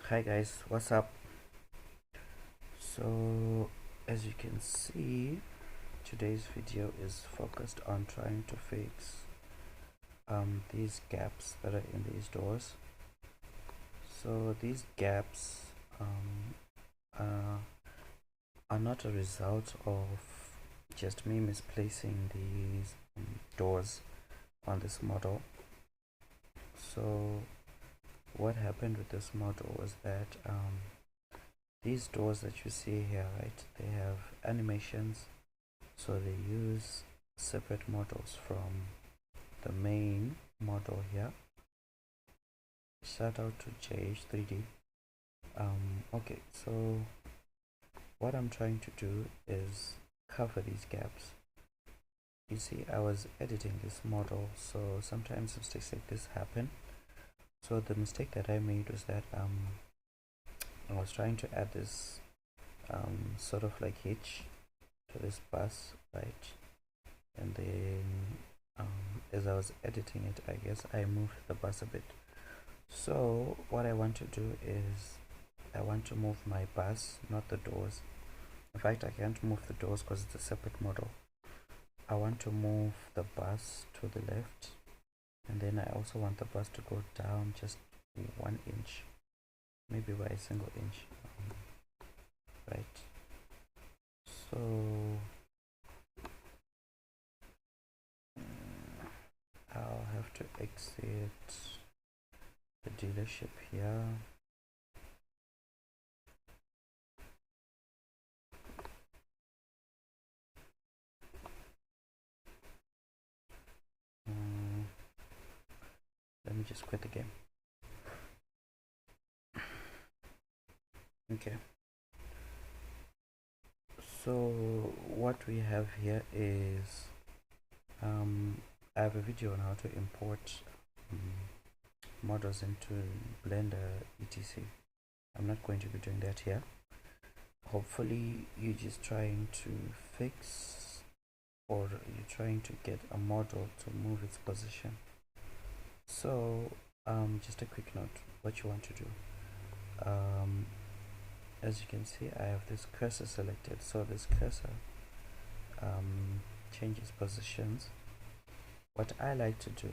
Hi guys, what's up? So as you can see, today's video is focused on trying to fix these gaps that are in these doors. So these gaps are not a result of just me misplacing these doors on this model. So what happened with this model was that these doors that you see here, right, they have animations, so they use separate models from the main model here. Shout out to JH3D. Okay, so what I'm trying to do is cover these gaps. You see, I was editing this model, so sometimes mistakes like this happen. So the mistake that I made was that I was trying to add this sort of like hitch to this bus, right? And then as I was editing it, I guess I moved the bus a bit. So what I want to do is I want to move my bus, not the doors. In fact, I can't move the doors because it's a separate model. I want to move the bus to the left, and then I also want the bus to go down just 1 inch, maybe by a single inch, right? So I'll have to exit the dealership here. Let me just quit the game. Okay, so what we have here is I have a video on how to import models into Blender etc. I'm not going to be doing that here. Hopefully you're just trying to fix, or you're trying to get a model to move its position. So just a quick note, what you want to do, as you can see, I have this cursor selected, so this cursor changes positions. What I like to do